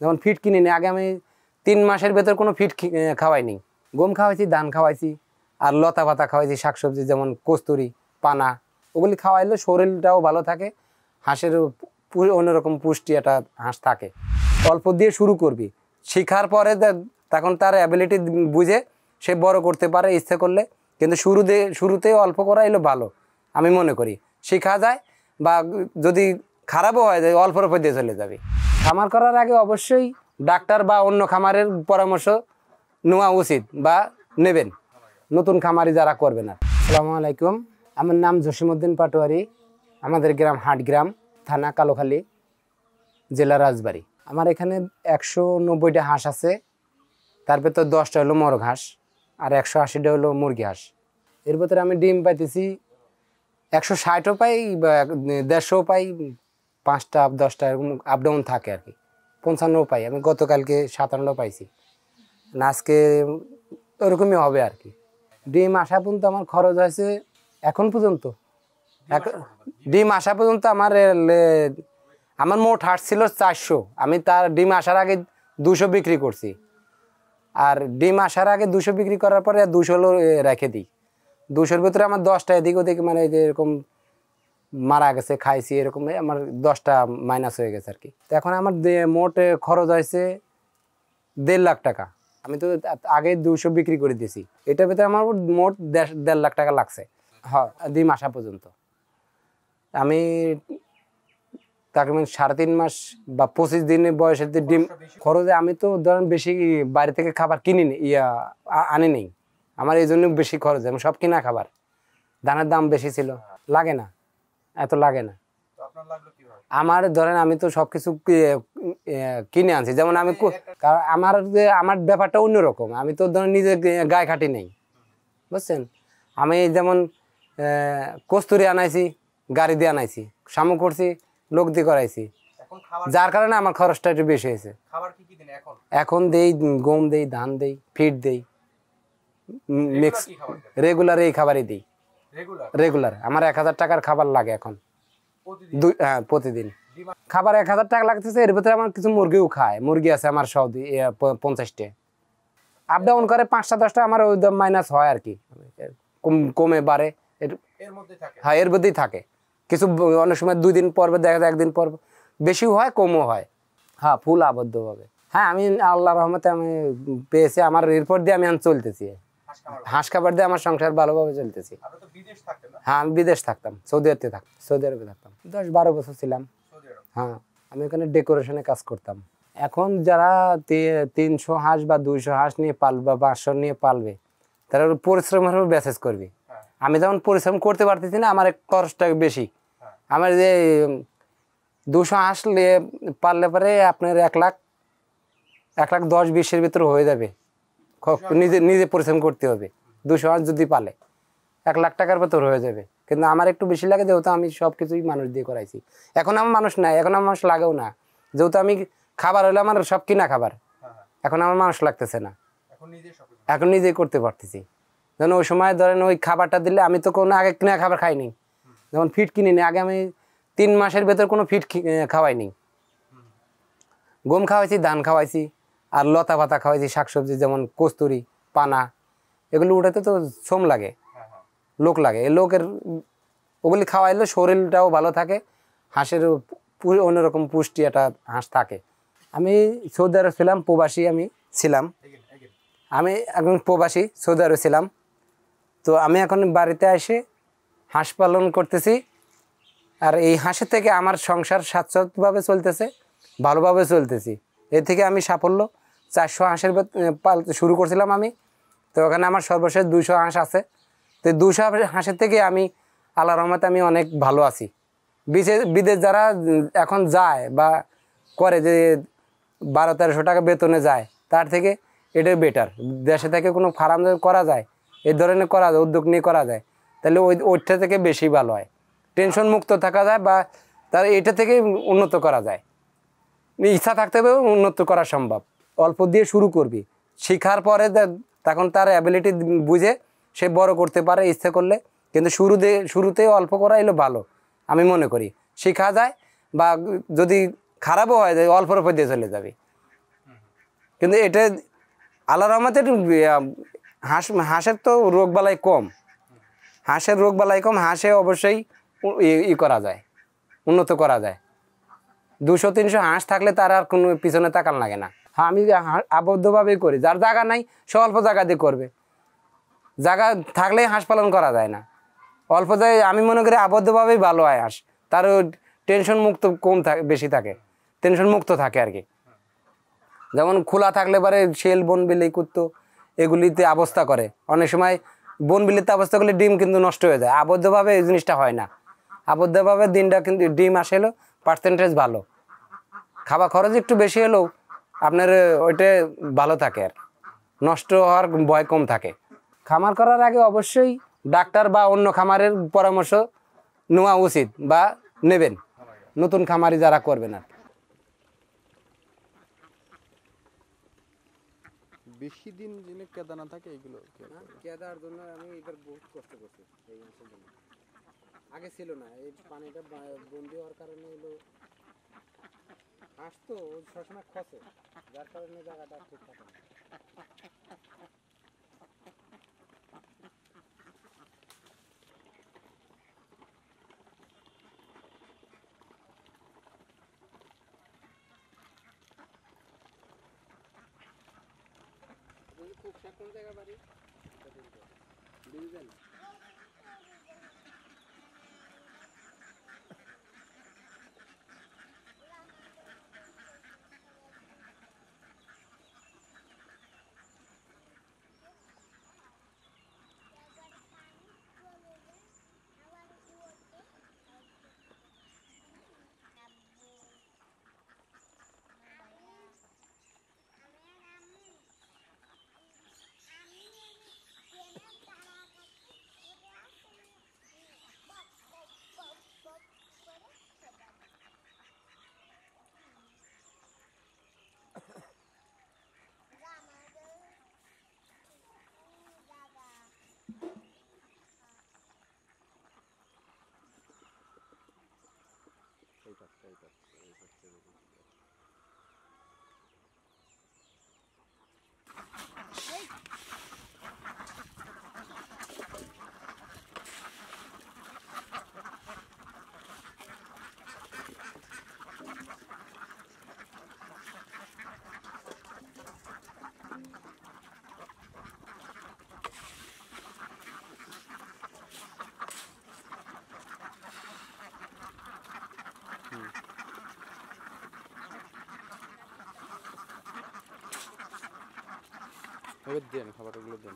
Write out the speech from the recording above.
যেমন ফিড কিনি নি, আগে আমি 3 মাসের ভেতর কোনো ফিড খাওয়াইনি। গম খাওয়াইছি, ধান খাওয়াইছি, আর লতা পাতা খাওয়াইছি, শাকসবজি যেমন কস্তুরি, পানা, ওগুলি খাওয়াইলে শরীরটাও ভালো থাকে, হাঁসের অন্যরকম পুষ্টি একটা হাঁস থাকে। অল্প দিয়ে শুরু করবি, শেখার পরে তখন তার অ্যাবিলিটি বুঝে সে বড় করতে পারে ইচ্ছে করলে, কিন্তু শুরুতে অল্প করা এলো ভালো আমি মনে করি। শেখা যায়, বা যদি খারাপও হয় যায় অল্পর উপর দিয়ে চলে যাবে। খামার করার আগে অবশ্যই ডাক্তার বা অন্য খামারের পরামর্শ নেওয়া উচিত বা নেবেন, নতুন খামারি যারা করবে না। আসসালামু আলাইকুম, আমার নাম জসিমউদ্দিন পাটোয়ারি, আমাদের গ্রাম হাটগ্রাম, থানা কালোখালী, জেলা রাজবাড়ী। আমার এখানে 190টা হাঁস আছে, তার ভেতর 10টা হলো মরগ হাঁস আর 180টা হলো মুরগি হাঁস। এর ভেতরে আমি ডিম পাইতেছি 160ও পাই, 150ও পাই, 5টা 10টা এরকম আপ ডাউন থাকে আর কি। 55ও পাই, আমি গতকালকে 57 পাইছি, আজকে ওরকমই হবে আর কি। ডিম আসা পর্যন্ত আমার খরচ হয়েছে এখন পর্যন্ত, ডিম আসা পর্যন্ত আমার মোট হাঁস ছিল 400। আমি তার ডিম আসার আগে 200 বিক্রি করছি, আর ডিম আসার আগে 200 বিক্রি করার পরে 200 হলো রেখে দিই। 200-র ভিতরে আমার 10টা এদিক ওদিক মানে যে এরকম মারা গেছে, খাইছি, এরকম আমার 10টা মাইনাস হয়ে গেছে আর কি। তো এখন আমার মোট খরচ হয়েছে 1.5 লাখ টাকা। আমি তো আগে 200 বিক্রি করে দিয়েছি, এটার ভিতরে আমার মোট 1.5 লাখ টাকা লাগছে। হ্যাঁ, ডিম আসা পর্যন্ত আমি তকরিবান 3.5 মাস বা 25 দিনের বয়সের ডিম খরচে। আমি তো ধরেন বেশি বাইরে থেকে খাবার কিনি আনি নেই, আমার এই জন্য বেশি খরচ। আমি সব কিনা খাবার, ধানের দাম বেশি ছিল, লাগে না, এত লাগে না আমার। ধরেন আমি তো সবকিছু কিনে আনছি, যেমন আমি আমার ব্যাপারটা অন্যরকম। আমি তো ধরেন নিজে গায়ে খাটি নেই, বুঝছেন। আমি যেমন কস্তুরি আনাইছি, গাড়ি দিয়ে আনাইছি, শামুক করছি, লোক দিয়ে করাইছি, যার কারণে আমার খরচটা একটু বেশি হয়েছে। এখন দেই গম, দেই ধান, দেই ফিড, দেই মিক্স, রেগুলার এই খাবারই দিই। রেগুলার আমার 1000 টাকার খাবার লাগে এখন, হ্যাঁ প্রতিদিন খাবার 1000 টাকা লাগতেছে। এর ভিতরে আমার কিছু মুরগিও খায়, মুরগি আছে আমার 50টা, আপ ডাউন করে 5টা 10টা আমার ওই মাইনাস হয় আর কি, কমে বাড়ে, হ্যাঁ এর মধ্যেই থাকে। কিছু অনেক সময় 2 দিন পর দেখা যায়, 1 দিন পর বেশিও হয় কমও হয়। হ্যাঁ ফুল আবদ্ধভাবে, হ্যাঁ আমি আল্লাহর রহমতে আমি পেয়েছি। আমার এরপর দিয়ে আমি চলতেছি, হাঁস খাবার দিয়ে আমার সংসার ভালোভাবে চলতেছি। হ্যাঁ আমি বিদেশ থাকতাম, সৌদি আরবে থাকতাম 10-12 বছর ছিলাম। হ্যাঁ আমি ওখানে ডেকোরেশনে কাজ করতাম। এখন যারা 300 হাঁস বা 200 হাঁস নিয়ে পালবে বা 500 নিয়ে পালবে, তারা পরিশ্রমের উপর মেসেজ করবে। আমি যেমন পরিশ্রম করতে পারতেছি না, আমার খরচটা বেশি। আমার যে 200 হাঁস পাললে পরে আপনার 1,10,20-এর ভিতরে হয়ে যাবে। নিজে পরিশ্রম করতে হবে। 200 হাঁস যদি পালে 1 লাখ টাকার ভেতর হয়ে যাবে, কিন্তু আমার একটু বেশি লাগে, যেহেতু আমি সব কিছুই মানুষ দিয়ে করাইছি। এখন আমার মানুষ নাই, এখন আমার মানুষ লাগেও না, যেহেতু আমি খাবার হলে আমার সব কিনা খাবার, এখন আমার মানুষ লাগতেছে না, এখন নিজেই করতে পারতেছি। যেন ওই সময় ধরেন ওই খাবারটা দিলে, আমি তো কোনো আগে কিনা খাবার খাইনি, যেমন ফিড কিনি নি, আগে আমি 3 মাসের ভেতর কোনো ফিড খাওয়াইনি। গম খাওয়াইছি, ধান খাওয়াইছি, আর লতা পাতা খাওয়াইছি, শাকসবজি যেমন কস্তুরি, পানা, এগুলো উঠাতে তো শ্রম লাগে, লোক লাগে। এই লোকের ওগুলি খাওয়াইলে শরীরটাও ভালো থাকে, হাঁসের অন্যরকম পুষ্টি একটা হাঁস থাকে। আমি সৌদি আরব ছিলাম, প্রবাসী আমি ছিলাম, আমি এখন প্রবাসী সৌদি আরব ছিলাম। তো আমি এখন বাড়িতে এসে হাঁস পালন করতেছি, আর এই হাঁসের থেকে আমার সংসার স্বাচ্ছন্দ্যভাবে চলতেছে, ভালোভাবে চলতেছি। এর থেকে আমি সাফল্য 400 হাঁসের শুরু করছিলাম আমি, তো ওখানে আমার সর্বশেষ 200 হাঁস আছে। তো 200 হাঁসের থেকে আমি আল্লাহর রহমতে আমি অনেক ভালো আছি। বিদেশ যারা এখন যায় বা করে, যে 1200-1300 টাকা বেতনে যায়, তার থেকে এটাই বেটার। দেশে থেকে কোনো ফার্ম করা যায়, এই ধরনের করা যায়, উদ্যোগ নিয়ে করা যায়, তাহলে ওইটা থেকে বেশি ভালো হয়, টেনশন মুক্ত থাকা যায়, বা তার এটা থেকে উন্নত করা যায়। ইচ্ছা থাকতে হবে, উন্নত করা সম্ভব। অল্প দিয়ে শুরু করবি, শেখার পরে তখন তার অ্যাবিলিটি বুঝে সে বড় করতে পারে ইচ্ছে করলে, কিন্তু শুরুতে অল্প করা এলো ভালো আমি মনে করি। শেখা যায়, বা যদি খারাপও হয় যায় অল্পর উপর দিয়ে চলে যাবে। কিন্তু এটা আল্লাহর রহমতে একটু হাঁসের তো রোগবালাই কম, হাঁসের রোগবালাই কম, হাঁসে অবশ্যই করা যায়, উন্নত করা যায়। 200-300 হাঁস থাকলে তার আর কোনো পিছনে তাকান লাগে না। হ্যাঁ, আমি আবদ্ধভাবেই করি, যার জায়গা নাই সে অল্প জায়গা দিয়ে করবে, জায়গা থাকলেই হাঁস পালন করা যায় না। অল্প জায়গায় আমি মনে করি আবদ্ধভাবেই ভালো হয় হাঁস, তার টেনশন মুক্ত কম থাকে, বেশি থাকে, টেনশন মুক্ত থাকে আর কি। যেমন খোলা থাকলে পরে শেল বনবিলি কুত্তো এগুলিতে অবস্থা করে, অনেক সময় বনবিলিতে অবস্থা করলে ডিম কিন্তু নষ্ট হয়ে যায়। আবদ্ধভাবে এই জিনিসটা হয় না, আবদ্ধভাবে দিনটা কিন্তু ডিম আসলেও পার্সেন্টেজ ভালো, খাবার খরচ একটু বেশি হলেও আপনার ওইটা ভালো থাকে, আর নষ্ট হওয়ার ভয় কম থাকে। খামার করার আগে অবশ্যই ডাক্তার বা অন্য খামারের পরামর্শ নেওয়া উচিত বা নেবেন, নতুন খামারি যারা করবেন। আর বেশি দিন যিনি কেদা না থাকে এগুলো কেদার জন্য আমি এবার বহুত কষ্ট করছি এই মাসের জন্য, আগে ছিল না, এই পানিটা বন্দি হওয়ার কারণে হলো হাঁস তো সবসময় খসে, যার কারণে জায়গাটা ঠিক থাকে না। কোন জায়গা বাড়ি ডিভিশন? এবার দেন খাবারগুলো দেন।